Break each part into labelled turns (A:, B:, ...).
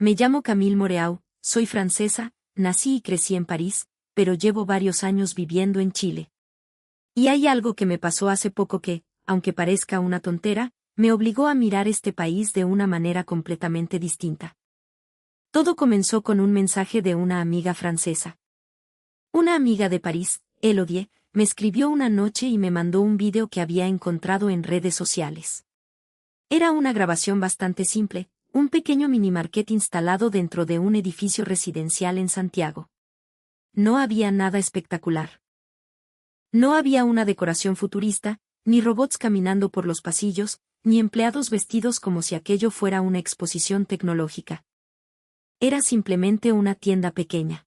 A: Me llamo Camille Moreau, soy francesa, nací y crecí en París, pero llevo varios años viviendo en Chile. Y hay algo que me pasó hace poco que, aunque parezca una tontera, me obligó a mirar este país de una manera completamente distinta. Todo comenzó con un mensaje de una amiga francesa. Una amiga de París, Elodie, me escribió una noche y me mandó un vídeo que había encontrado en redes sociales. Era una grabación bastante simple, un pequeño minimarket instalado dentro de un edificio residencial en Santiago. No había nada espectacular. No había una decoración futurista, ni robots caminando por los pasillos, ni empleados vestidos como si aquello fuera una exposición tecnológica. Era simplemente una tienda pequeña.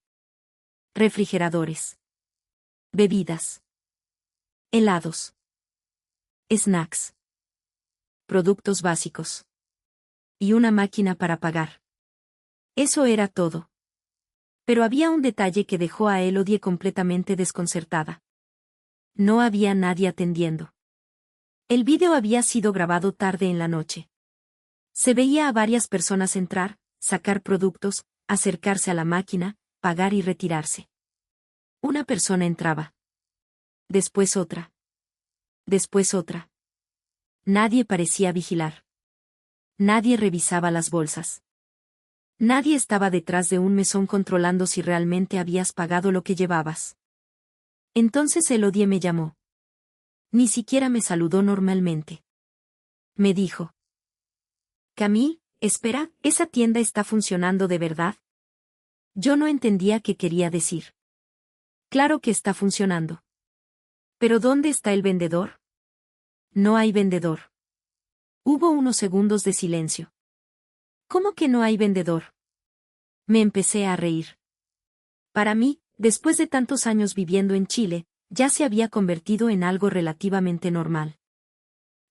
A: Refrigeradores. Bebidas. Helados. Snacks. Productos básicos. Y una máquina para pagar. Eso era todo. Pero había un detalle que dejó a Elodie completamente desconcertada. No había nadie atendiendo. El vídeo había sido grabado tarde en la noche. Se veía a varias personas entrar, sacar productos, acercarse a la máquina, pagar y retirarse. Una persona entraba. Después otra. Después otra. Nadie parecía vigilar. Nadie revisaba las bolsas. Nadie estaba detrás de un mesón controlando si realmente habías pagado lo que llevabas. Entonces Elodie me llamó. Ni siquiera me saludó normalmente. Me dijo: Camille, espera, ¿esa tienda está funcionando de verdad? Yo no entendía qué quería decir. Claro que está funcionando. ¿Pero dónde está el vendedor? No hay vendedor. Hubo unos segundos de silencio. ¿Cómo que no hay vendedor? Me empecé a reír. Para mí, después de tantos años viviendo en Chile, ya se había convertido en algo relativamente normal.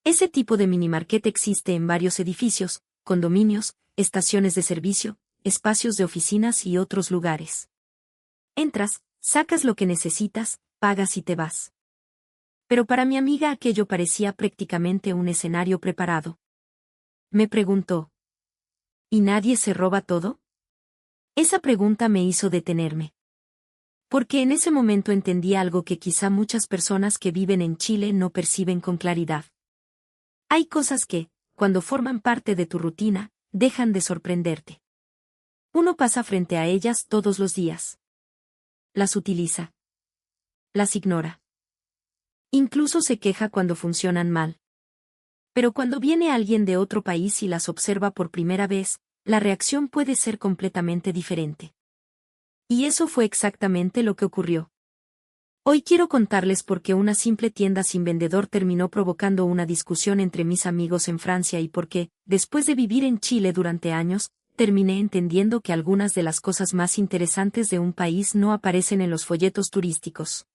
A: Ese tipo de minimarket existe en varios edificios, condominios, estaciones de servicio, espacios de oficinas y otros lugares. Entras, sacas lo que necesitas, pagas y te vas. Pero para mi amiga aquello parecía prácticamente un escenario preparado. Me preguntó: ¿y nadie se roba todo? Esa pregunta me hizo detenerme. Porque en ese momento entendí algo que quizá muchas personas que viven en Chile no perciben con claridad. Hay cosas que, cuando forman parte de tu rutina, dejan de sorprenderte. Uno pasa frente a ellas todos los días. Las utiliza. Las ignora. Incluso se queja cuando funcionan mal. Pero cuando viene alguien de otro país y las observa por primera vez, la reacción puede ser completamente diferente. Y eso fue exactamente lo que ocurrió. Hoy quiero contarles por qué una simple tienda sin vendedor terminó provocando una discusión entre mis amigos en Francia y por qué, después de vivir en Chile durante años, terminé entendiendo que algunas de las cosas más interesantes de un país no aparecen en los folletos turísticos.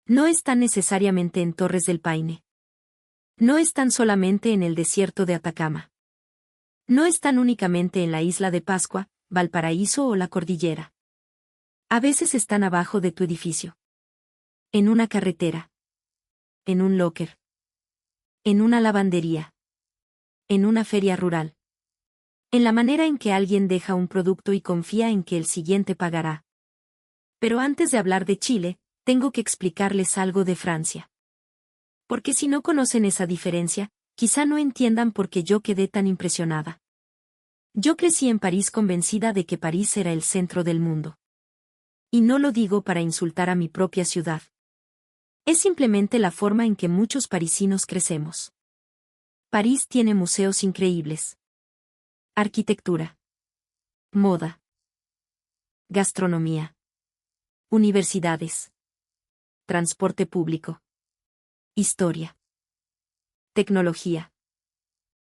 A: No están necesariamente en Torres del Paine. No están solamente en el desierto de Atacama. No están únicamente en la isla de Pascua, Valparaíso o la cordillera. A veces están abajo de tu edificio. En una carretera. En un locker. En una lavandería. En una feria rural. En la manera en que alguien deja un producto y confía en que el siguiente pagará. Pero antes de hablar de Chile, tengo que explicarles algo de Francia. Porque si no conocen esa diferencia, quizá no entiendan por qué yo quedé tan impresionada. Yo crecí en París convencida de que París era el centro del mundo. Y no lo digo para insultar a mi propia ciudad. Es simplemente la forma en que muchos parisinos crecemos. París tiene museos increíbles. Arquitectura. Moda. Gastronomía. Universidades. Transporte público. Historia. Tecnología.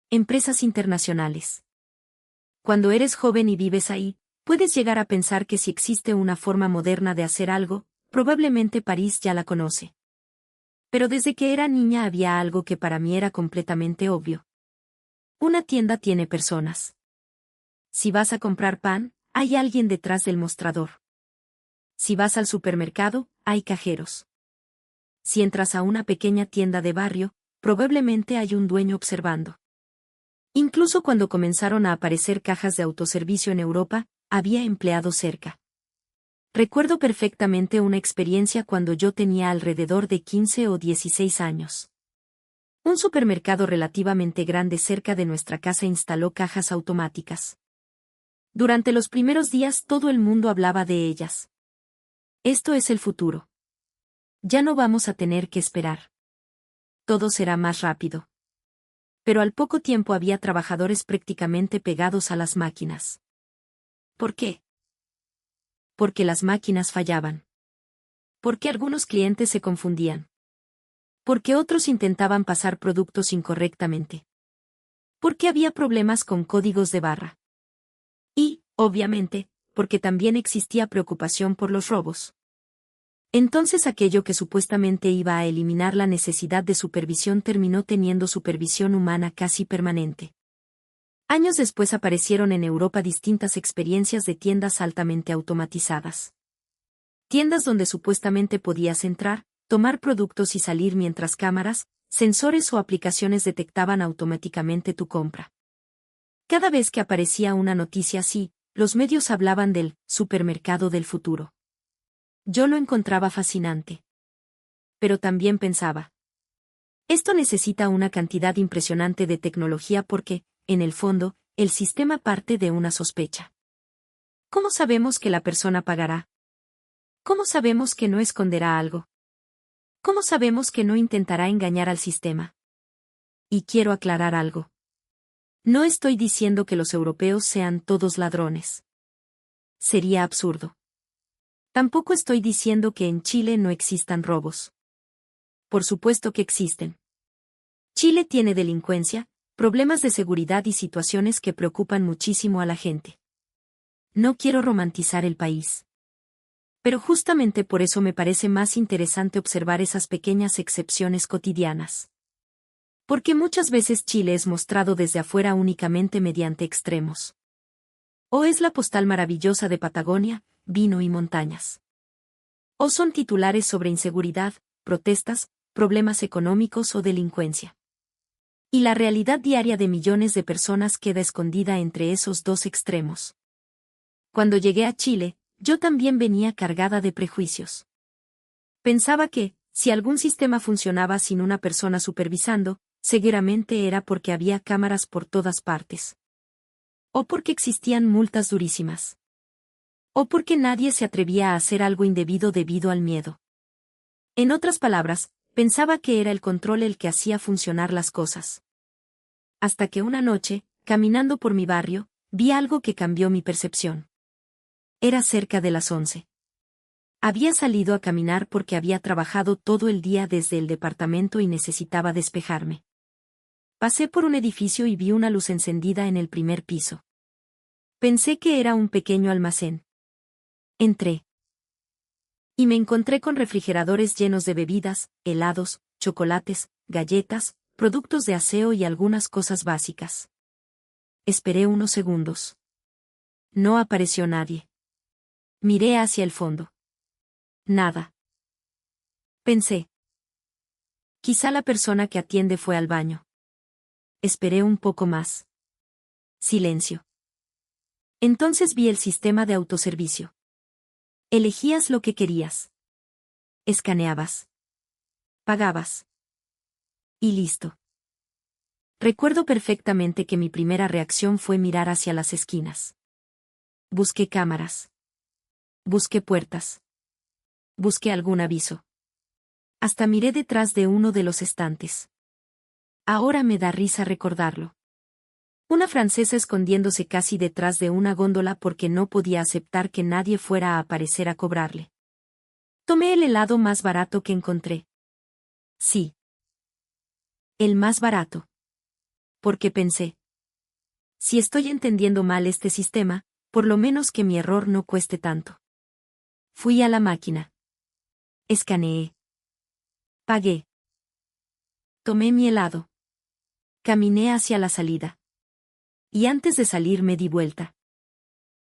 A: Empresas internacionales. Cuando eres joven y vives ahí, puedes llegar a pensar que si existe una forma moderna de hacer algo, probablemente París ya la conoce. Pero desde que era niña había algo que para mí era completamente obvio. Una tienda tiene personas. Si vas a comprar pan, hay alguien detrás del mostrador. Si vas al supermercado, hay cajeros. Si entras a una pequeña tienda de barrio, probablemente hay un dueño observando. Incluso cuando comenzaron a aparecer cajas de autoservicio en Europa, había empleados cerca. Recuerdo perfectamente una experiencia cuando yo tenía alrededor de 15 o 16 años. Un supermercado relativamente grande cerca de nuestra casa instaló cajas automáticas. Durante los primeros días todo el mundo hablaba de ellas. Esto es el futuro. Ya no vamos a tener que esperar. Todo será más rápido. Pero al poco tiempo había trabajadores prácticamente pegados a las máquinas. ¿Por qué? Porque las máquinas fallaban. Porque algunos clientes se confundían. Porque otros intentaban pasar productos incorrectamente. Porque había problemas con códigos de barra. Y, obviamente, porque también existía preocupación por los robos. Entonces aquello que supuestamente iba a eliminar la necesidad de supervisión terminó teniendo supervisión humana casi permanente. Años después aparecieron en Europa distintas experiencias de tiendas altamente automatizadas. Tiendas donde supuestamente podías entrar, tomar productos y salir mientras cámaras, sensores o aplicaciones detectaban automáticamente tu compra. Cada vez que aparecía una noticia así, los medios hablaban del supermercado del futuro. Yo lo encontraba fascinante. Pero también pensaba. Esto necesita una cantidad impresionante de tecnología porque, en el fondo, el sistema parte de una sospecha. ¿Cómo sabemos que la persona pagará? ¿Cómo sabemos que no esconderá algo? ¿Cómo sabemos que no intentará engañar al sistema? Y quiero aclarar algo. No estoy diciendo que los europeos sean todos ladrones. Sería absurdo. Tampoco estoy diciendo que en Chile no existan robos. Por supuesto que existen. Chile tiene delincuencia, problemas de seguridad y situaciones que preocupan muchísimo a la gente. No quiero romantizar el país. Pero justamente por eso me parece más interesante observar esas pequeñas excepciones cotidianas. Porque muchas veces Chile es mostrado desde afuera únicamente mediante extremos. O es la postal maravillosa de Patagonia, vino y montañas. O son titulares sobre inseguridad, protestas, problemas económicos o delincuencia. Y la realidad diaria de millones de personas queda escondida entre esos dos extremos. Cuando llegué a Chile, yo también venía cargada de prejuicios. Pensaba que, si algún sistema funcionaba sin una persona supervisando, seguramente era porque había cámaras por todas partes. O porque existían multas durísimas. O porque nadie se atrevía a hacer algo indebido debido al miedo. En otras palabras, pensaba que era el control el que hacía funcionar las cosas. Hasta que una noche, caminando por mi barrio, vi algo que cambió mi percepción. Era cerca de las 11. Había salido a caminar porque había trabajado todo el día desde el departamento y necesitaba despejarme. Pasé por un edificio y vi una luz encendida en el primer piso. Pensé que era un pequeño almacén. Entré. Y me encontré con refrigeradores llenos de bebidas, helados, chocolates, galletas, productos de aseo y algunas cosas básicas. Esperé unos segundos. No apareció nadie. Miré hacia el fondo. Nada. Pensé. Quizá la persona que atiende fue al baño. Esperé un poco más. Silencio. Entonces vi el sistema de autoservicio. Elegías lo que querías. Escaneabas. Pagabas. Y listo. Recuerdo perfectamente que mi primera reacción fue mirar hacia las esquinas. Busqué cámaras. Busqué puertas. Busqué algún aviso. Hasta miré detrás de uno de los estantes. Ahora me da risa recordarlo. Una francesa escondiéndose casi detrás de una góndola porque no podía aceptar que nadie fuera a aparecer a cobrarle. Tomé el helado más barato que encontré. Sí. El más barato. Porque pensé. Si estoy entendiendo mal este sistema, por lo menos que mi error no cueste tanto. Fui a la máquina. Escaneé. Pagué. Tomé mi helado. Caminé hacia la salida. Y antes de salir me di vuelta.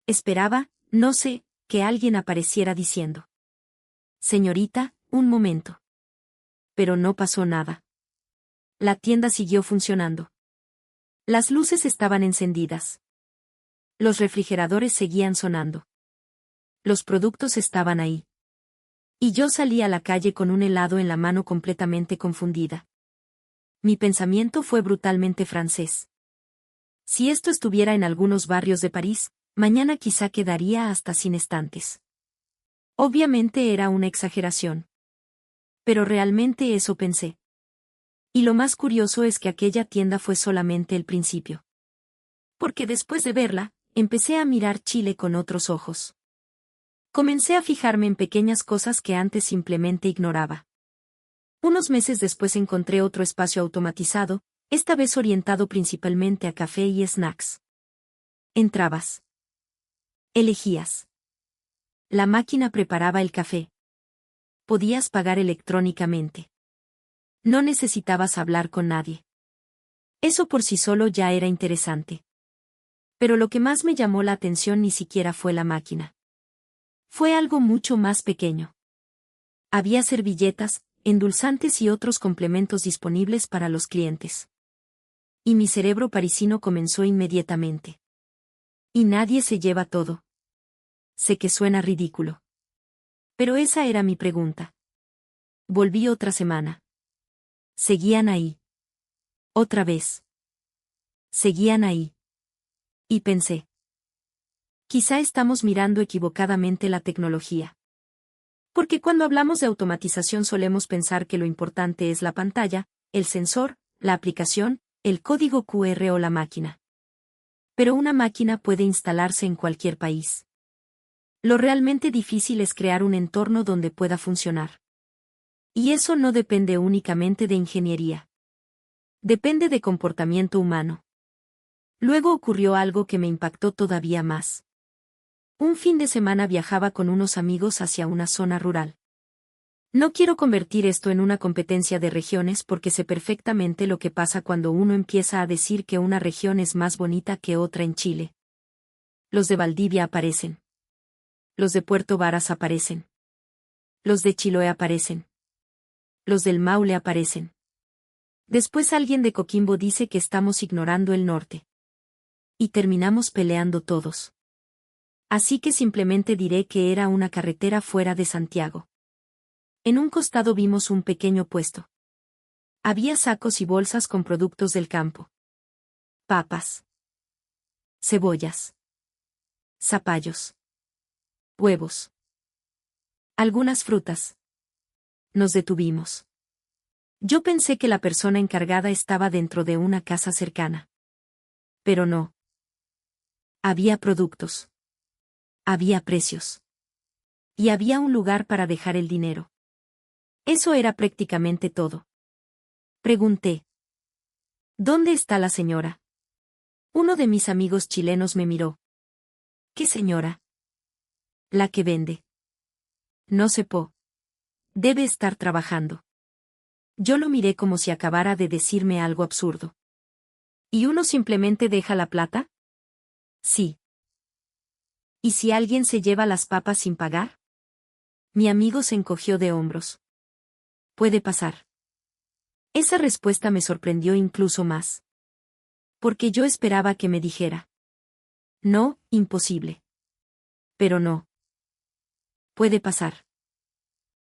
A: Esperaba, no sé, que alguien apareciera diciendo. Señorita, un momento. Pero no pasó nada. La tienda siguió funcionando. Las luces estaban encendidas. Los refrigeradores seguían sonando. Los productos estaban ahí. Y yo salí a la calle con un helado en la mano completamente confundida. Mi pensamiento fue brutalmente francés. Si esto estuviera en algunos barrios de París, mañana quizá quedaría hasta sin estantes. Obviamente era una exageración. Pero realmente eso pensé. Y lo más curioso es que aquella tienda fue solamente el principio. Porque después de verla, empecé a mirar Chile con otros ojos. Comencé a fijarme en pequeñas cosas que antes simplemente ignoraba. Unos meses después encontré otro espacio automatizado, esta vez orientado principalmente a café y snacks. Entrabas. Elegías. La máquina preparaba el café. Podías pagar electrónicamente. No necesitabas hablar con nadie. Eso por sí solo ya era interesante. Pero lo que más me llamó la atención ni siquiera fue la máquina. Fue algo mucho más pequeño. Había servilletas, endulzantes y otros complementos disponibles para los clientes. Y mi cerebro parisino comenzó inmediatamente. Y nadie se lleva todo. Sé que suena ridículo. Pero esa era mi pregunta. Volví otra semana. Seguían ahí. Otra vez. Seguían ahí. Y pensé. Quizá estamos mirando equivocadamente la tecnología. Porque cuando hablamos de automatización solemos pensar que lo importante es la pantalla, el sensor, la aplicación, el código QR o la máquina. Pero una máquina puede instalarse en cualquier país. Lo realmente difícil es crear un entorno donde pueda funcionar. Y eso no depende únicamente de ingeniería. Depende de comportamiento humano. Luego ocurrió algo que me impactó todavía más. Un fin de semana viajaba con unos amigos hacia una zona rural. No quiero convertir esto en una competencia de regiones porque sé perfectamente lo que pasa cuando uno empieza a decir que una región es más bonita que otra en Chile. Los de Valdivia aparecen. Los de Puerto Varas aparecen. Los de Chiloé aparecen. Los del Maule aparecen. Después alguien de Coquimbo dice que estamos ignorando el norte. Y terminamos peleando todos. Así que simplemente diré que era una carretera fuera de Santiago. En un costado vimos un pequeño puesto. Había sacos y bolsas con productos del campo. Papas. Cebollas. Zapallos. Huevos. Algunas frutas. Nos detuvimos. Yo pensé que la persona encargada estaba dentro de una casa cercana. Pero no. Había productos. Había precios. Y había un lugar para dejar el dinero. Eso era prácticamente todo. Pregunté. ¿Dónde está la señora? Uno de mis amigos chilenos me miró. ¿Qué señora? La que vende. No sé po. Debe estar trabajando. Yo lo miré como si acabara de decirme algo absurdo. ¿Y uno simplemente deja la plata? Sí. ¿Y si alguien se lleva las papas sin pagar? Mi amigo se encogió de hombros. Puede pasar. Esa respuesta me sorprendió incluso más. Porque yo esperaba que me dijera. No, imposible. Pero no. Puede pasar.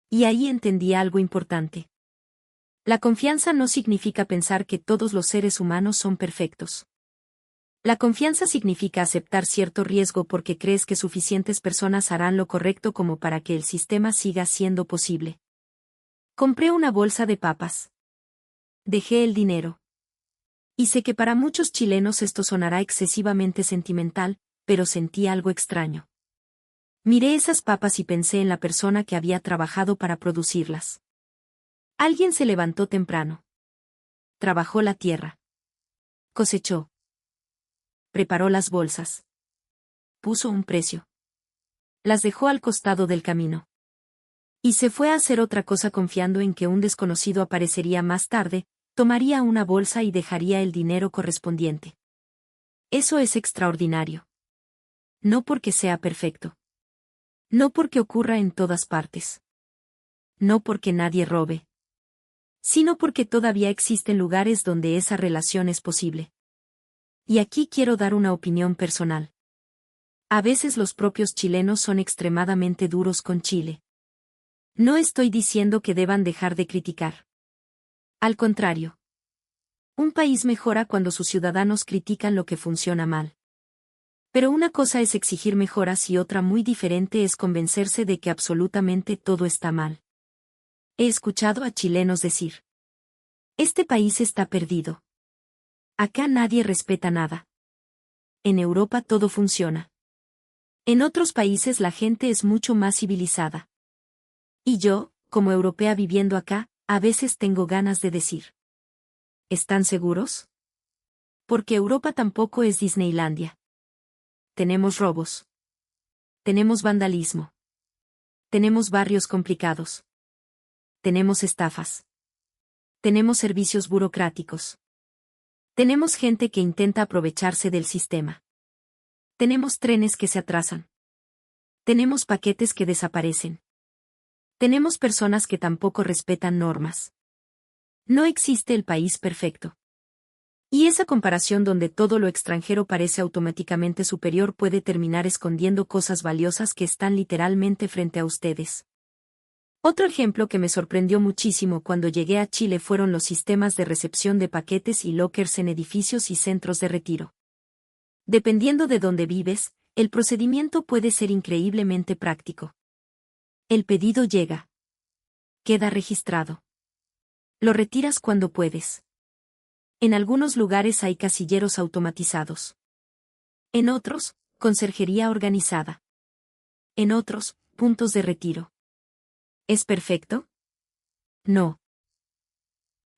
A: Y ahí entendí algo importante. La confianza no significa pensar que todos los seres humanos son perfectos. La confianza significa aceptar cierto riesgo porque crees que suficientes personas harán lo correcto como para que el sistema siga siendo posible. Compré una bolsa de papas. Dejé el dinero. Y sé que para muchos chilenos esto sonará excesivamente sentimental, pero sentí algo extraño. Miré esas papas y pensé en la persona que había trabajado para producirlas. Alguien se levantó temprano. Trabajó la tierra. Cosechó. Preparó las bolsas. Puso un precio. Las dejó al costado del camino. Y se fue a hacer otra cosa confiando en que un desconocido aparecería más tarde, tomaría una bolsa y dejaría el dinero correspondiente. Eso es extraordinario. No porque sea perfecto. No porque ocurra en todas partes. No porque nadie robe. Sino porque todavía existen lugares donde esa relación es posible. Y aquí quiero dar una opinión personal. A veces los propios chilenos son extremadamente duros con Chile. No estoy diciendo que deban dejar de criticar. Al contrario. Un país mejora cuando sus ciudadanos critican lo que funciona mal. Pero una cosa es exigir mejoras y otra muy diferente es convencerse de que absolutamente todo está mal. He escuchado a chilenos decir: este país está perdido. Acá nadie respeta nada. En Europa todo funciona. En otros países la gente es mucho más civilizada. Y yo, como europea viviendo acá, a veces tengo ganas de decir: ¿están seguros? Porque Europa tampoco es Disneylandia. Tenemos robos. Tenemos vandalismo. Tenemos barrios complicados. Tenemos estafas. Tenemos servicios burocráticos. Tenemos gente que intenta aprovecharse del sistema. Tenemos trenes que se atrasan. Tenemos paquetes que desaparecen. Tenemos personas que tampoco respetan normas. No existe el país perfecto. Y esa comparación donde todo lo extranjero parece automáticamente superior puede terminar escondiendo cosas valiosas que están literalmente frente a ustedes. Otro ejemplo que me sorprendió muchísimo cuando llegué a Chile fueron los sistemas de recepción de paquetes y lockers en edificios y centros de retiro. Dependiendo de dónde vives, el procedimiento puede ser increíblemente práctico. El pedido llega. Queda registrado. Lo retiras cuando puedes. En algunos lugares hay casilleros automatizados. En otros, conserjería organizada. En otros, puntos de retiro. ¿Es perfecto? No.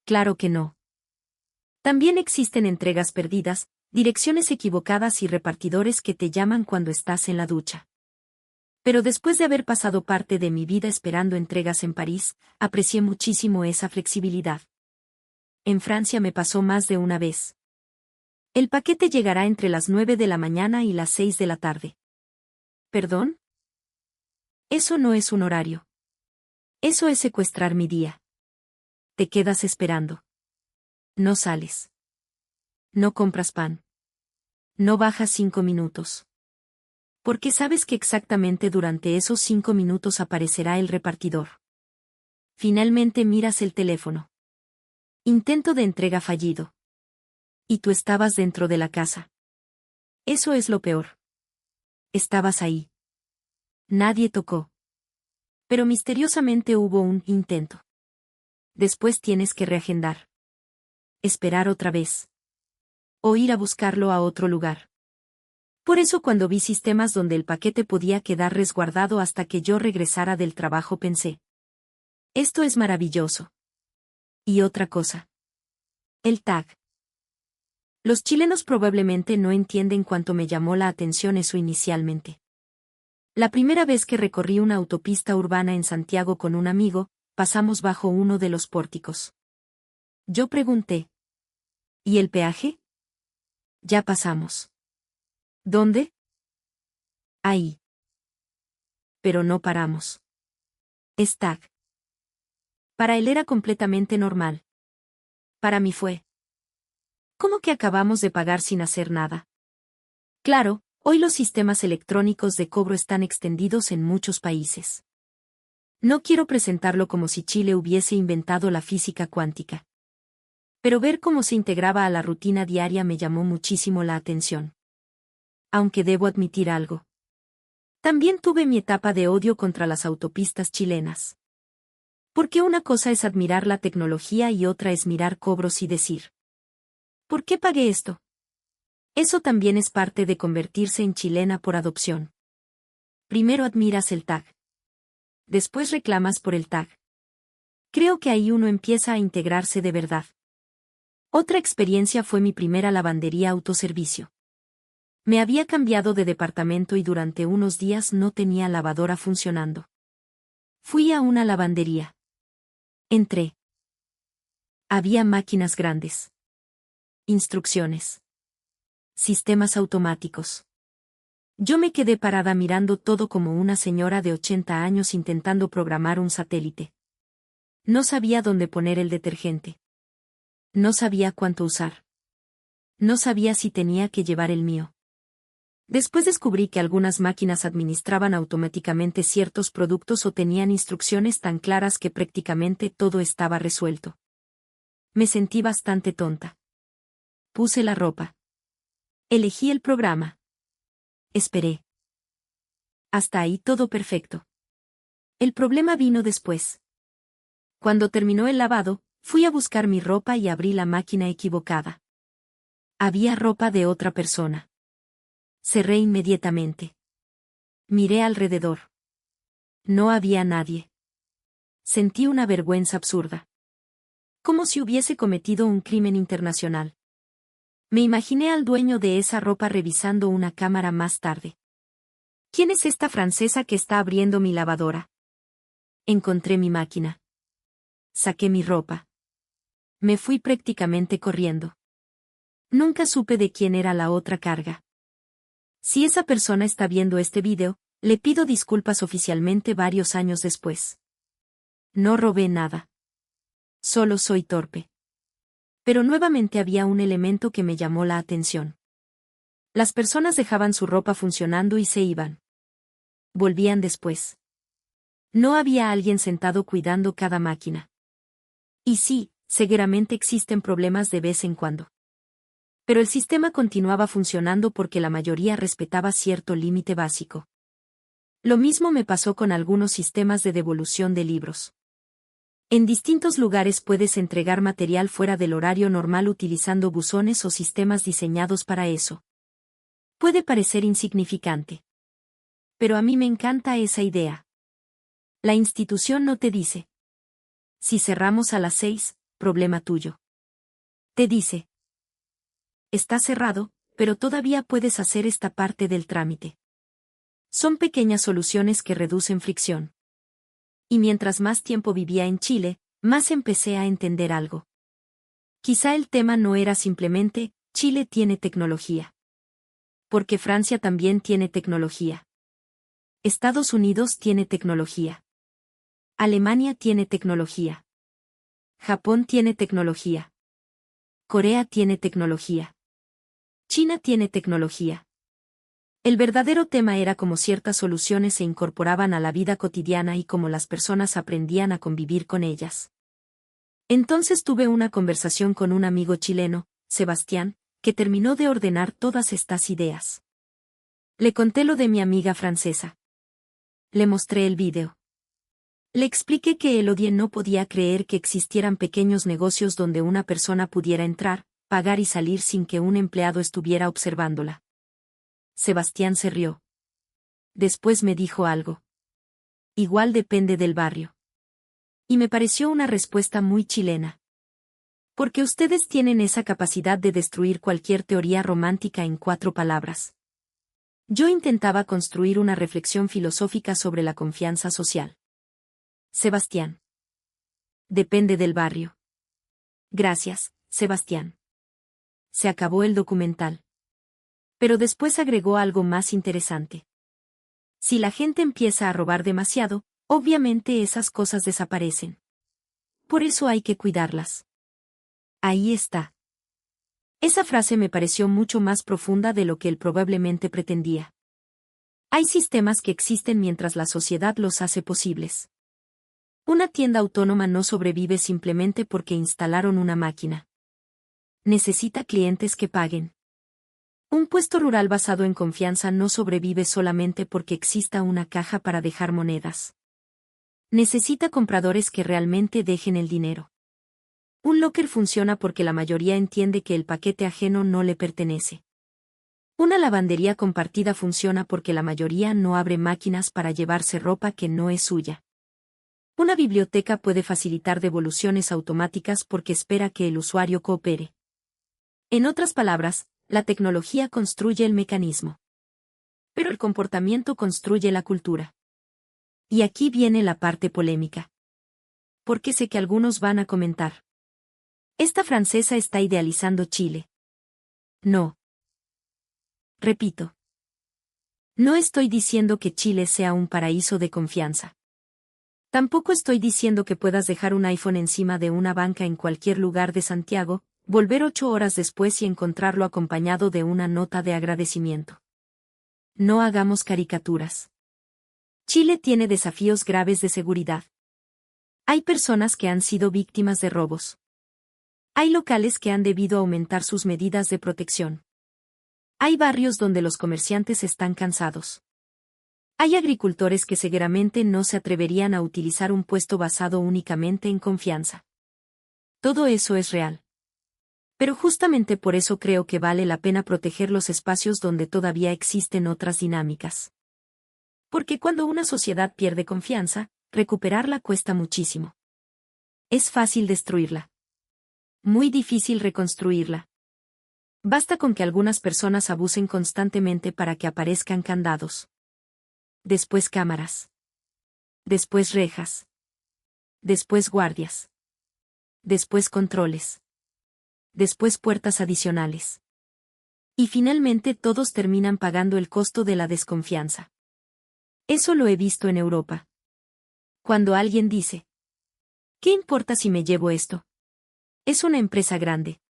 A: Claro que no. También existen entregas perdidas, direcciones equivocadas y repartidores que te llaman cuando estás en la ducha. Pero después de haber pasado parte de mi vida esperando entregas en París, aprecié muchísimo esa flexibilidad. En Francia me pasó más de una vez. El paquete llegará entre las 9 de la mañana y las 6 de la tarde. ¿Perdón? Eso no es un horario. Eso es secuestrar mi día. Te quedas esperando. No sales. No compras pan. No bajas 5 minutos. Porque sabes que exactamente durante esos 5 minutos aparecerá el repartidor. Finalmente miras el teléfono. Intento de entrega fallido. Y tú estabas dentro de la casa. Eso es lo peor. Estabas ahí. Nadie tocó. Pero misteriosamente hubo un intento. Después tienes que reagendar. Esperar otra vez. O ir a buscarlo a otro lugar. Por eso cuando vi sistemas donde el paquete podía quedar resguardado hasta que yo regresara del trabajo pensé: esto es maravilloso. Y otra cosa. El tag. Los chilenos probablemente no entienden cuánto me llamó la atención eso inicialmente. La primera vez que recorrí una autopista urbana en Santiago con un amigo, pasamos bajo uno de los pórticos. Yo pregunté: ¿y el peaje? Ya pasamos. ¿Dónde? Ahí. Pero no paramos. Es tag. Para él era completamente normal. Para mí fue: ¿cómo que acabamos de pagar sin hacer nada? Claro, hoy los sistemas electrónicos de cobro están extendidos en muchos países. No quiero presentarlo como si Chile hubiese inventado la física cuántica. Pero ver cómo se integraba a la rutina diaria me llamó muchísimo la atención. Aunque debo admitir algo. También tuve mi etapa de odio contra las autopistas chilenas. Porque una cosa es admirar la tecnología y otra es mirar cobros y decir: ¿por qué pagué esto? Eso también es parte de convertirse en chilena por adopción. Primero admiras el tag. Después reclamas por el tag. Creo que ahí uno empieza a integrarse de verdad. Otra experiencia fue mi primera lavandería autoservicio. Me había cambiado de departamento y durante unos días no tenía lavadora funcionando. Fui a una lavandería. Entré. Había máquinas grandes. Instrucciones. Sistemas automáticos. Yo me quedé parada mirando todo como una señora de 80 años intentando programar un satélite. No sabía dónde poner el detergente. No sabía cuánto usar. No sabía si tenía que llevar el mío. Después descubrí que algunas máquinas administraban automáticamente ciertos productos o tenían instrucciones tan claras que prácticamente todo estaba resuelto. Me sentí bastante tonta. Puse la ropa. Elegí el programa. Esperé. Hasta ahí todo perfecto. El problema vino después. Cuando terminó el lavado, fui a buscar mi ropa y abrí la máquina equivocada. Había ropa de otra persona. Cerré inmediatamente. Miré alrededor. No había nadie. Sentí una vergüenza absurda. Como si hubiese cometido un crimen internacional. Me imaginé al dueño de esa ropa revisando una cámara más tarde. ¿Quién es esta francesa que está abriendo mi lavadora? Encontré mi máquina. Saqué mi ropa. Me fui prácticamente corriendo. Nunca supe de quién era la otra carga. Si esa persona está viendo este video, le pido disculpas oficialmente varios años después. No robé nada. Solo soy torpe. Pero nuevamente había un elemento que me llamó la atención. Las personas dejaban su ropa funcionando y se iban. Volvían después. No había alguien sentado cuidando cada máquina. Y sí, seguramente existen problemas de vez en cuando. Pero el sistema continuaba funcionando porque la mayoría respetaba cierto límite básico. Lo mismo me pasó con algunos sistemas de devolución de libros. En distintos lugares puedes entregar material fuera del horario normal utilizando buzones o sistemas diseñados para eso. Puede parecer insignificante. Pero a mí me encanta esa idea. La institución no te dice: si cerramos a las 6, problema tuyo. Te dice: está cerrado, pero todavía puedes hacer esta parte del trámite. Son pequeñas soluciones que reducen fricción. Y mientras más tiempo vivía en Chile, más empecé a entender algo. Quizá el tema no era simplemente, Chile tiene tecnología. Porque Francia también tiene tecnología. Estados Unidos tiene tecnología. Alemania tiene tecnología. Japón tiene tecnología. Corea tiene tecnología. China tiene tecnología. El verdadero tema era cómo ciertas soluciones se incorporaban a la vida cotidiana y cómo las personas aprendían a convivir con ellas. Entonces tuve una conversación con un amigo chileno, Sebastián, que terminó de ordenar todas estas ideas. Le conté lo de mi amiga francesa. Le mostré el vídeo. Le expliqué que Elodie no podía creer que existieran pequeños negocios donde una persona pudiera entrar, pagar y salir sin que un empleado estuviera observándola. Sebastián se rió. Después me dijo algo. Igual depende del barrio. Y me pareció una respuesta muy chilena. Porque ustedes tienen esa capacidad de destruir cualquier teoría romántica en 4 palabras. Yo intentaba construir una reflexión filosófica sobre la confianza social. Sebastián. Depende del barrio. Gracias, Sebastián. Se acabó el documental. Pero después agregó algo más interesante. Si la gente empieza a robar demasiado, obviamente esas cosas desaparecen. Por eso hay que cuidarlas. Ahí está. Esa frase me pareció mucho más profunda de lo que él probablemente pretendía. Hay sistemas que existen mientras la sociedad los hace posibles. Una tienda autónoma no sobrevive simplemente porque instalaron una máquina. Necesita clientes que paguen. Un puesto rural basado en confianza no sobrevive solamente porque exista una caja para dejar monedas. Necesita compradores que realmente dejen el dinero. Un locker funciona porque la mayoría entiende que el paquete ajeno no le pertenece. Una lavandería compartida funciona porque la mayoría no abre máquinas para llevarse ropa que no es suya. Una biblioteca puede facilitar devoluciones automáticas porque espera que el usuario coopere. En otras palabras, la tecnología construye el mecanismo. Pero el comportamiento construye la cultura. Y aquí viene la parte polémica. Porque sé que algunos van a comentar: esta francesa está idealizando Chile. No. Repito. No estoy diciendo que Chile sea un paraíso de confianza. Tampoco estoy diciendo que puedas dejar un iPhone encima de una banca en cualquier lugar de Santiago, Volver 8 horas después y encontrarlo acompañado de una nota de agradecimiento. No hagamos caricaturas. Chile tiene desafíos graves de seguridad. Hay personas que han sido víctimas de robos. Hay locales que han debido aumentar sus medidas de protección. Hay barrios donde los comerciantes están cansados. Hay agricultores que seguramente no se atreverían a utilizar un puesto basado únicamente en confianza. Todo eso es real. Pero justamente por eso creo que vale la pena proteger los espacios donde todavía existen otras dinámicas. Porque cuando una sociedad pierde confianza, recuperarla cuesta muchísimo. Es fácil destruirla. Muy difícil reconstruirla. Basta con que algunas personas abusen constantemente para que aparezcan candados. Después cámaras. Después rejas. Después guardias. Después controles. Después puertas adicionales. Y finalmente todos terminan pagando el costo de la desconfianza. Eso lo he visto en Europa. Cuando alguien dice, ¿qué importa si me llevo esto? Es una empresa grande.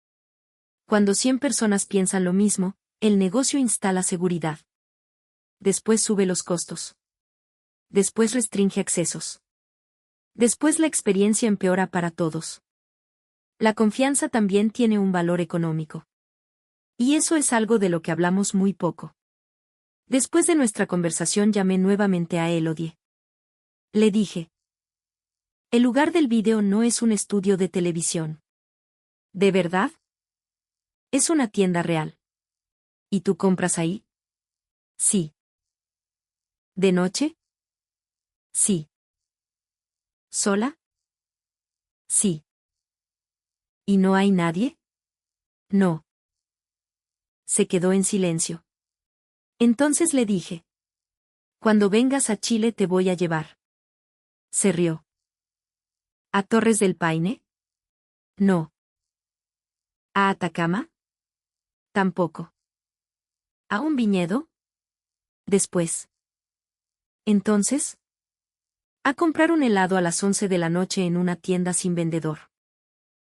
A: Cuando 100 personas piensan lo mismo, el negocio instala seguridad. Después sube los costos. Después restringe accesos. Después la experiencia empeora para todos. La confianza también tiene un valor económico. Y eso es algo de lo que hablamos muy poco. Después de nuestra conversación llamé nuevamente a Elodie. Le dije. El lugar del vídeo no es un estudio de televisión. ¿De verdad? Es una tienda real. ¿Y tú compras ahí? Sí. ¿De noche? Sí. ¿Sola? Sí. ¿Y no hay nadie? No. Se quedó en silencio. Entonces le dije. Cuando vengas a Chile te voy a llevar. Se rió. ¿A Torres del Paine? No. ¿A Atacama? Tampoco. ¿A un viñedo? Después. Entonces, a comprar un helado a las 11 de la noche en una tienda sin vendedor.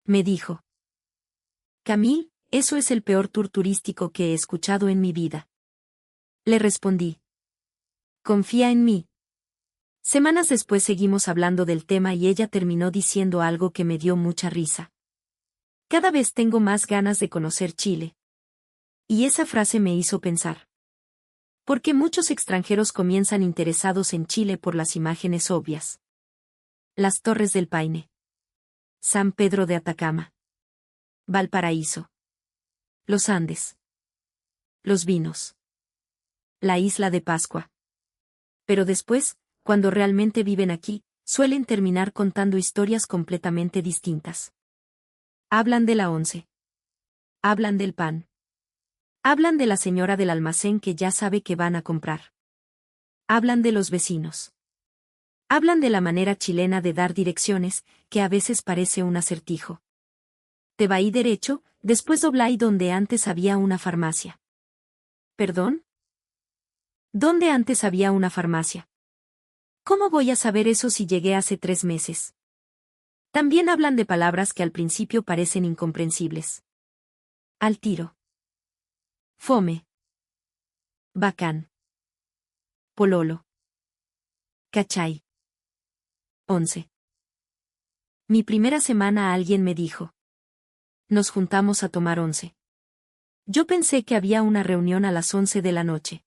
A: Me dijo. Camille, eso es el peor tour turístico que he escuchado en mi vida. Le respondí. Confía en mí. Semanas después seguimos hablando del tema y ella terminó diciendo algo que me dio mucha risa. Cada vez tengo más ganas de conocer Chile. Y esa frase me hizo pensar. ¿Por qué muchos extranjeros comienzan interesados en Chile por las imágenes obvias? Las Torres del Paine. San Pedro de Atacama. Valparaíso. Los Andes. Los vinos. La isla de Pascua. Pero después, cuando realmente viven aquí, suelen terminar contando historias completamente distintas. Hablan de la once. Hablan del pan. Hablan de la señora del almacén que ya sabe que van a comprar. Hablan de los vecinos. Hablan de la manera chilena de dar direcciones, que a veces parece un acertijo. Te va ahí derecho, después dobla ahí donde antes había una farmacia. ¿Perdón? ¿Dónde antes había una farmacia? ¿Cómo voy a saber eso si llegué hace 3 meses? También hablan de palabras que al principio parecen incomprensibles. Al tiro. Fome. Bacán. Pololo. Cachai. 11. Mi primera semana alguien me dijo. Nos juntamos a tomar 11. Yo pensé que había una reunión a las 11 de la noche.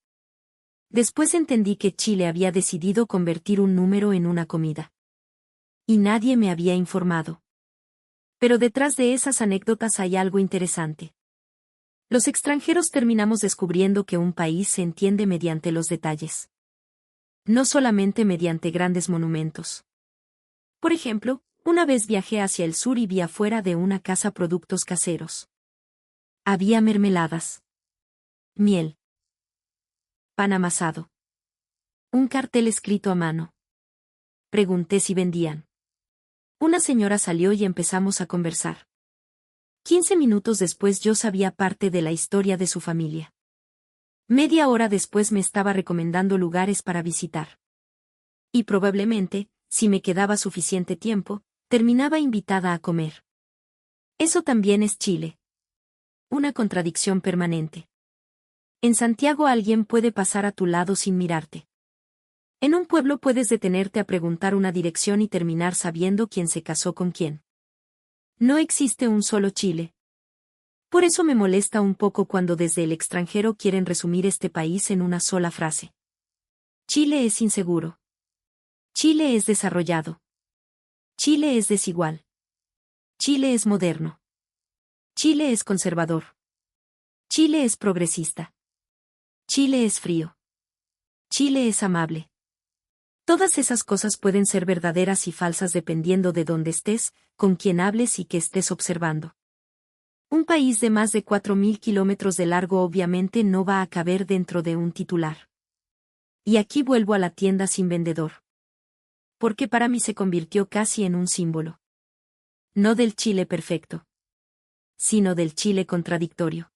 A: Después entendí que Chile había decidido convertir un número en una comida. Y nadie me había informado. Pero detrás de esas anécdotas hay algo interesante. Los extranjeros terminamos descubriendo que un país se entiende mediante los detalles. No solamente mediante grandes monumentos. Por ejemplo, una vez viajé hacia el sur y vi afuera de una casa productos caseros. Había mermeladas. Miel. Pan amasado. Un cartel escrito a mano. Pregunté si vendían. Una señora salió y empezamos a conversar. 15 minutos después yo sabía parte de la historia de su familia. Media hora después me estaba recomendando lugares para visitar. Y probablemente, si me quedaba suficiente tiempo, terminaba invitada a comer. Eso también es Chile. Una contradicción permanente. En Santiago alguien puede pasar a tu lado sin mirarte. En un pueblo puedes detenerte a preguntar una dirección y terminar sabiendo quién se casó con quién. No existe un solo Chile. Por eso me molesta un poco cuando desde el extranjero quieren resumir este país en una sola frase. Chile es inseguro. Chile es desarrollado. Chile es desigual. Chile es moderno. Chile es conservador. Chile es progresista. Chile es frío. Chile es amable. Todas esas cosas pueden ser verdaderas y falsas dependiendo de dónde estés, con quién hables y qué estés observando. Un país de más de 4.000 kilómetros de largo obviamente no va a caber dentro de un titular. Y aquí vuelvo a la tienda sin vendedor. Porque para mí se convirtió casi en un símbolo. No del Chile perfecto, sino del Chile contradictorio.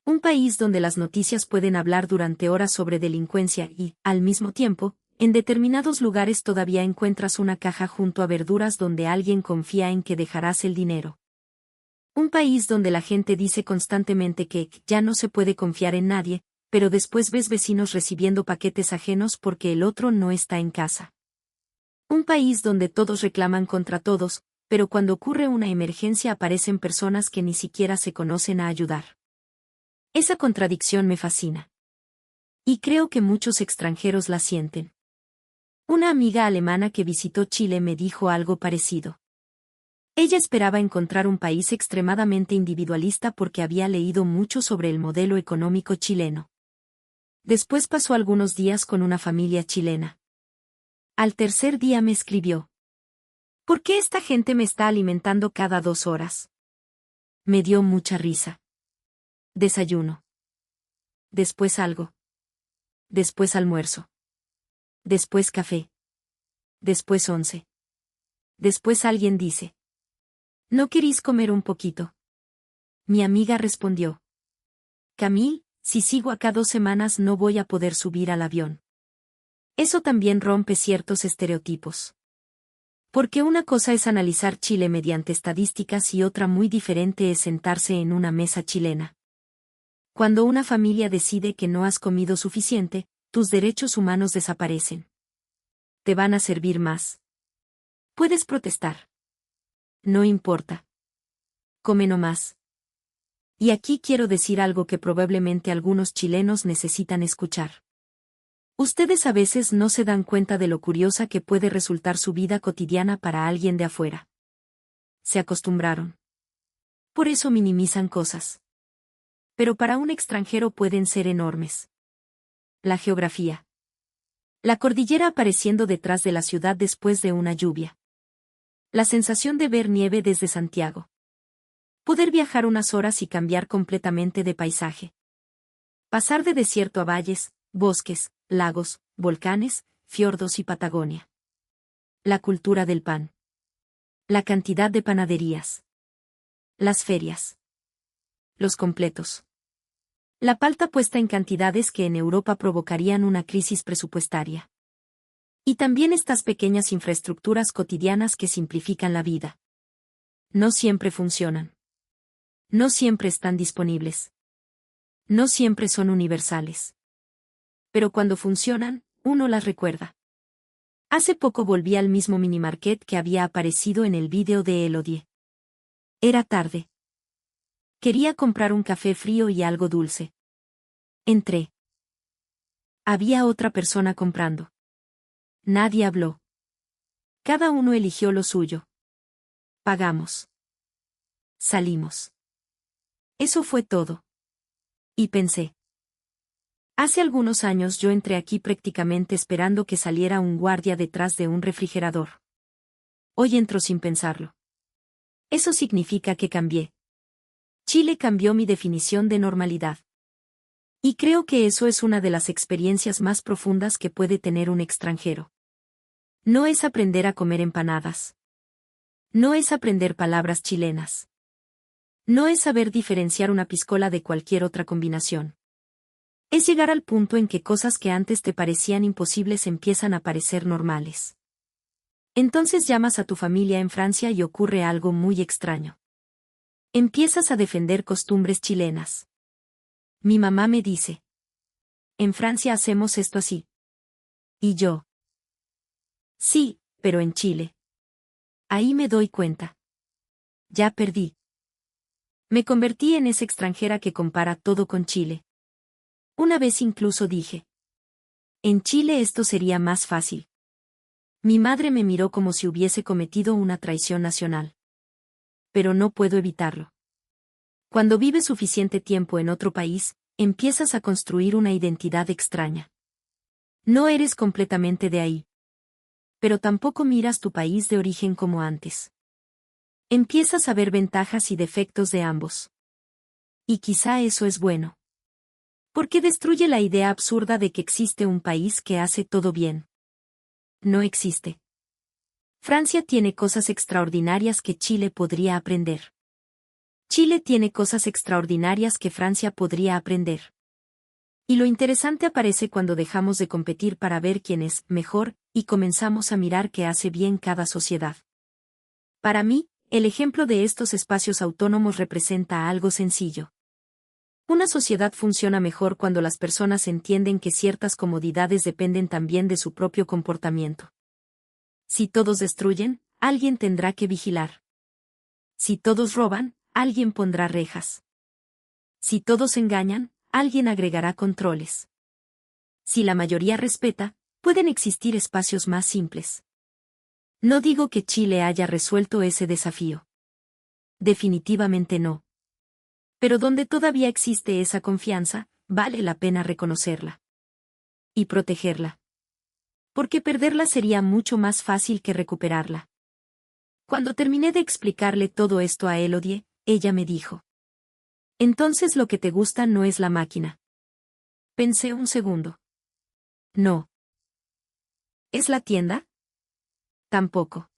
A: Un país donde las noticias pueden hablar durante horas sobre delincuencia y, al mismo tiempo, en determinados lugares todavía encuentras una caja junto a verduras donde alguien confía en que dejarás el dinero. Un país donde la gente dice constantemente que ya no se puede confiar en nadie, pero después ves vecinos recibiendo paquetes ajenos porque el otro no está en casa. Un país donde todos reclaman contra todos, pero cuando ocurre una emergencia aparecen personas que ni siquiera se conocen a ayudar. Esa contradicción me fascina. Y creo que muchos extranjeros la sienten. Una amiga alemana que visitó Chile me dijo algo parecido. Ella esperaba encontrar un país extremadamente individualista porque había leído mucho sobre el modelo económico chileno. Después pasó algunos días con una familia chilena. Al tercer día me escribió. ¿Por qué esta gente me está alimentando cada 2 horas? Me dio mucha risa. Desayuno. Después algo. Después almuerzo. Después café. Después 11. Después alguien dice. ¿No querís comer un poquito? Mi amiga respondió. Camille, si sigo acá 2 semanas no voy a poder subir al avión. Eso también rompe ciertos estereotipos. Porque una cosa es analizar Chile mediante estadísticas y otra muy diferente es sentarse en una mesa chilena. Cuando una familia decide que no has comido suficiente, tus derechos humanos desaparecen. Te van a servir más. Puedes protestar. No importa. Come nomás. Y aquí quiero decir algo que probablemente algunos chilenos necesitan escuchar. Ustedes a veces no se dan cuenta de lo curiosa que puede resultar su vida cotidiana para alguien de afuera. Se acostumbraron. Por eso minimizan cosas. Pero para un extranjero pueden ser enormes. La geografía. La cordillera apareciendo detrás de la ciudad después de una lluvia. La sensación de ver nieve desde Santiago. Poder viajar unas horas y cambiar completamente de paisaje. Pasar de desierto a valles, bosques, lagos, volcanes, fiordos y Patagonia. La cultura del pan. La cantidad de panaderías. Las ferias. Los completos. La palta puesta en cantidades que en Europa provocarían una crisis presupuestaria. Y también estas pequeñas infraestructuras cotidianas que simplifican la vida. No siempre funcionan. No siempre están disponibles. No siempre son universales. Pero cuando funcionan, uno las recuerda. Hace poco volví al mismo minimarket que había aparecido en el vídeo de Elodie. Era tarde. Quería comprar un café frío y algo dulce. Entré. Había otra persona comprando. Nadie habló. Cada uno eligió lo suyo. Pagamos. Salimos. Eso fue todo. Y pensé. Hace algunos años yo entré aquí prácticamente esperando que saliera un guardia detrás de un refrigerador. Hoy entro sin pensarlo. Eso significa que cambié. Chile cambió mi definición de normalidad. Y creo que eso es una de las experiencias más profundas que puede tener un extranjero. No es aprender a comer empanadas. No es aprender palabras chilenas. No es saber diferenciar una piscola de cualquier otra combinación. Es llegar al punto en que cosas que antes te parecían imposibles empiezan a parecer normales. Entonces llamas a tu familia en Francia y ocurre algo muy extraño. Empiezas a defender costumbres chilenas. Mi mamá me dice. En Francia hacemos esto así. Y yo. Sí, pero en Chile. Ahí me doy cuenta. Ya perdí. Me convertí en esa extranjera que compara todo con Chile. Una vez incluso dije. En Chile esto sería más fácil. Mi madre me miró como si hubiese cometido una traición nacional. Pero no puedo evitarlo. Cuando vives suficiente tiempo en otro país, empiezas a construir una identidad extraña. No eres completamente de ahí. Pero tampoco miras tu país de origen como antes. Empiezas a ver ventajas y defectos de ambos. Y quizá eso es bueno. Porque destruye la idea absurda de que existe un país que hace todo bien. No existe. Francia tiene cosas extraordinarias que Chile podría aprender. Chile tiene cosas extraordinarias que Francia podría aprender. Y lo interesante aparece cuando dejamos de competir para ver quién es mejor, y comenzamos a mirar qué hace bien cada sociedad. Para mí, el ejemplo de estos espacios autónomos representa algo sencillo. Una sociedad funciona mejor cuando las personas entienden que ciertas comodidades dependen también de su propio comportamiento. Si todos destruyen, alguien tendrá que vigilar. Si todos roban, alguien pondrá rejas. Si todos engañan, alguien agregará controles. Si la mayoría respeta, pueden existir espacios más simples. No digo que Chile haya resuelto ese desafío. Definitivamente no. Pero donde todavía existe esa confianza, vale la pena reconocerla. Y protegerla. Porque perderla sería mucho más fácil que recuperarla. Cuando terminé de explicarle todo esto a Elodie, ella me dijo. Entonces lo que te gusta no es la máquina. Pensé un segundo. No. ¿Es la tienda? Tampoco.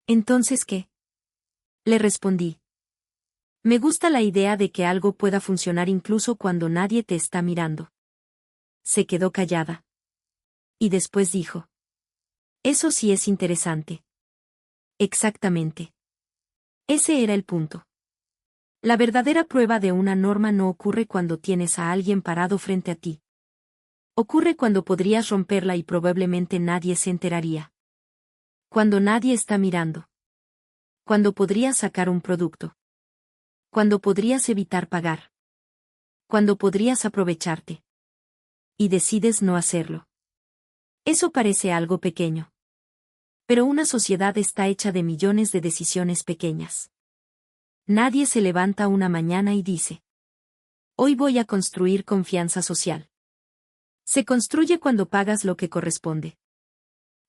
A: ¿Entonces qué? Le respondí. Me gusta la idea de que algo pueda funcionar incluso cuando nadie te está mirando. Se quedó callada. Y después dijo. Eso sí es interesante. Exactamente. Ese era el punto. La verdadera prueba de una norma no ocurre cuando tienes a alguien parado frente a ti. Ocurre cuando podrías romperla y probablemente nadie se enteraría. Cuando nadie está mirando. Cuando podrías sacar un producto. Cuando podrías evitar pagar. Cuando podrías aprovecharte. Y decides no hacerlo. Eso parece algo pequeño. Pero una sociedad está hecha de millones de decisiones pequeñas. Nadie se levanta una mañana y dice: hoy voy a construir confianza social. Se construye cuando pagas lo que corresponde.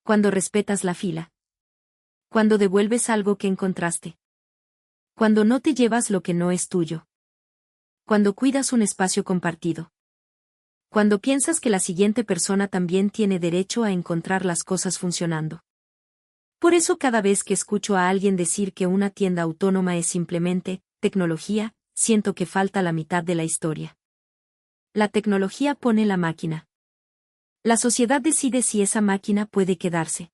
A: Cuando respetas la fila. Cuando devuelves algo que encontraste. Cuando no te llevas lo que no es tuyo. Cuando cuidas un espacio compartido. Cuando piensas que la siguiente persona también tiene derecho a encontrar las cosas funcionando. Por eso cada vez que escucho a alguien decir que una tienda autónoma es simplemente tecnología, siento que falta la mitad de la historia. La tecnología pone la máquina. La sociedad decide si esa máquina puede quedarse.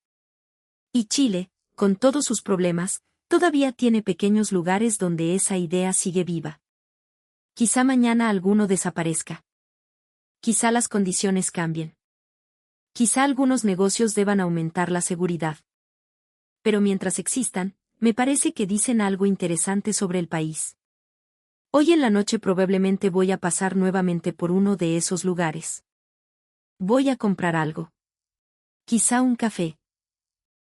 A: Y Chile, con todos sus problemas, todavía tiene pequeños lugares donde esa idea sigue viva. Quizá mañana alguno desaparezca. Quizá las condiciones cambien. Quizá algunos negocios deban aumentar la seguridad. Pero mientras existan, me parece que dicen algo interesante sobre el país. Hoy en la noche probablemente voy a pasar nuevamente por uno de esos lugares. Voy a comprar algo. Quizá un café.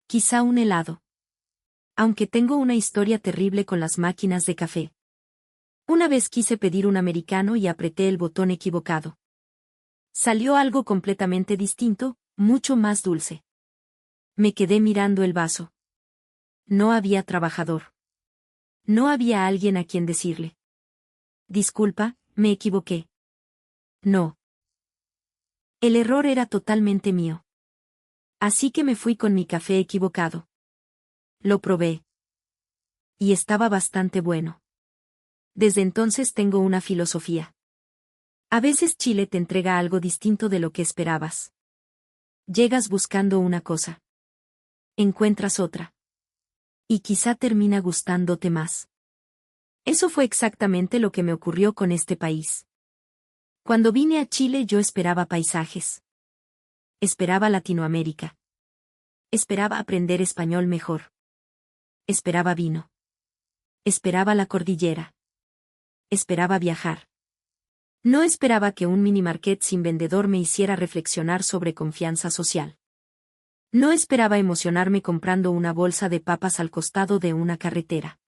A: Quizá un helado. Aunque tengo una historia terrible con las máquinas de café. Una vez quise pedir un americano y apreté el botón equivocado. Salió algo completamente distinto, mucho más dulce. Me quedé mirando el vaso. No había trabajador. No había alguien a quien decirle: disculpa, me equivoqué. No. El error era totalmente mío. Así que me fui con mi café equivocado. Lo probé. Y estaba bastante bueno. Desde entonces tengo una filosofía. A veces Chile te entrega algo distinto de lo que esperabas. Llegas buscando una cosa. Encuentras otra. Y quizá termina gustándote más. Eso fue exactamente lo que me ocurrió con este país. Cuando vine a Chile yo esperaba paisajes. Esperaba Latinoamérica. Esperaba aprender español mejor. Esperaba vino. Esperaba la cordillera. Esperaba viajar. No esperaba que un minimarket sin vendedor me hiciera reflexionar sobre confianza social. No esperaba emocionarme comprando una bolsa de papas al costado de una carretera.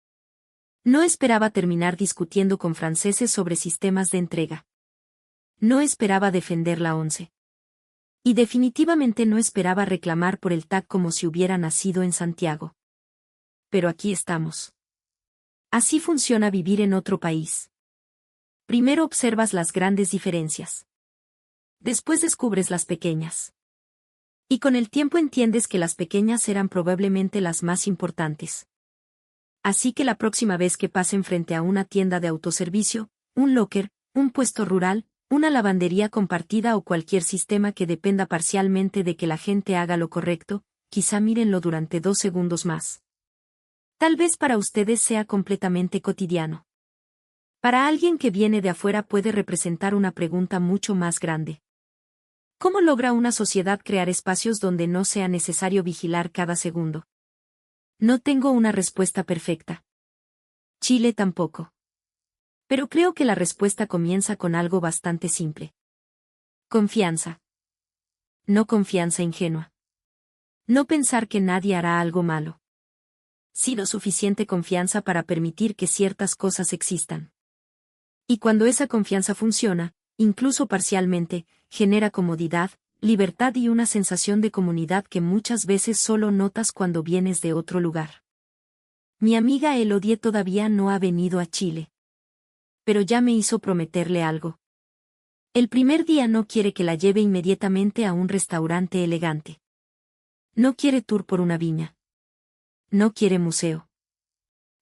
A: No esperaba terminar discutiendo con franceses sobre sistemas de entrega. No esperaba defender la ONCE. Y definitivamente no esperaba reclamar por el TAC como si hubiera nacido en Santiago. Pero aquí estamos. Así funciona vivir en otro país. Primero observas las grandes diferencias. Después descubres las pequeñas. Y con el tiempo entiendes que las pequeñas eran probablemente las más importantes. Así que la próxima vez que pasen frente a una tienda de autoservicio, un locker, un puesto rural, una lavandería compartida o cualquier sistema que dependa parcialmente de que la gente haga lo correcto, quizá mírenlo durante 2 segundos más. Tal vez para ustedes sea completamente cotidiano. Para alguien que viene de afuera puede representar una pregunta mucho más grande. ¿Cómo logra una sociedad crear espacios donde no sea necesario vigilar cada segundo? No tengo una respuesta perfecta. Chile tampoco. Pero creo que la respuesta comienza con algo bastante simple. Confianza. No confianza ingenua. No pensar que nadie hará algo malo. Sino suficiente confianza para permitir que ciertas cosas existan. Y cuando esa confianza funciona, incluso parcialmente, genera comodidad, libertad y una sensación de comunidad que muchas veces solo notas cuando vienes de otro lugar. Mi amiga Elodie todavía no ha venido a Chile. Pero ya me hizo prometerle algo. El primer día no quiere que la lleve inmediatamente a un restaurante elegante. No quiere tour por una viña. No quiere museo.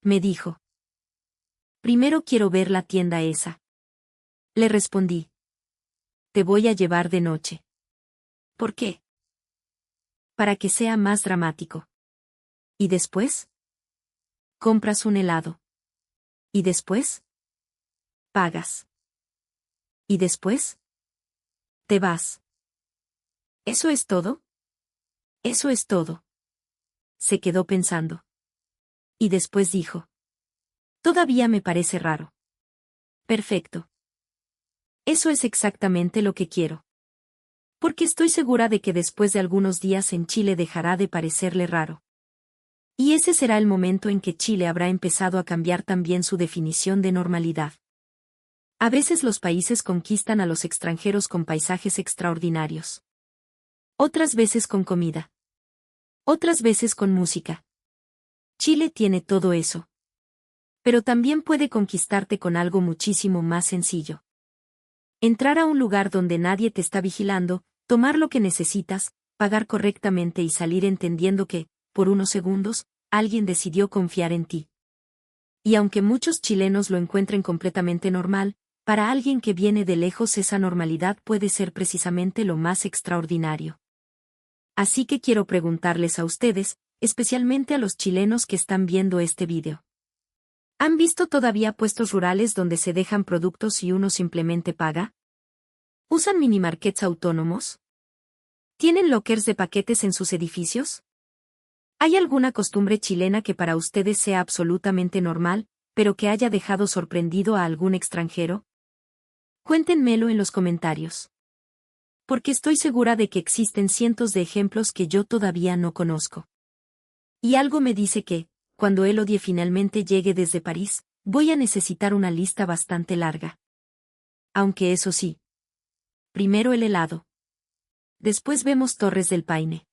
A: Me dijo. Primero quiero ver la tienda esa. Le respondí. Te voy a llevar de noche. ¿Por qué? Para que sea más dramático. ¿Y después? Compras un helado. ¿Y después? Pagas. ¿Y después? Te vas. ¿Eso es todo? Eso es todo. Se quedó pensando. Y después dijo. Todavía me parece raro. Perfecto. Eso es exactamente lo que quiero. Porque estoy segura de que después de algunos días en Chile dejará de parecerle raro. Y ese será el momento en que Chile habrá empezado a cambiar también su definición de normalidad. A veces los países conquistan a los extranjeros con paisajes extraordinarios. Otras veces con comida. Otras veces con música. Chile tiene todo eso. Pero también puede conquistarte con algo muchísimo más sencillo. Entrar a un lugar donde nadie te está vigilando, tomar lo que necesitas, pagar correctamente y salir entendiendo que, por unos segundos, alguien decidió confiar en ti. Y aunque muchos chilenos lo encuentren completamente normal, para alguien que viene de lejos esa normalidad puede ser precisamente lo más extraordinario. Así que quiero preguntarles a ustedes, especialmente a los chilenos que están viendo este video. ¿Han visto todavía puestos rurales donde se dejan productos y uno simplemente paga? ¿Usan minimarkets autónomos? ¿Tienen lockers de paquetes en sus edificios? ¿Hay alguna costumbre chilena que para ustedes sea absolutamente normal, pero que haya dejado sorprendido a algún extranjero? Cuéntenmelo en los comentarios. Porque estoy segura de que existen cientos de ejemplos que yo todavía no conozco. Y algo me dice que, cuando Elodie finalmente llegue desde París, voy a necesitar una lista bastante larga. Aunque eso sí. Primero el helado. Después vemos Torres del Paine.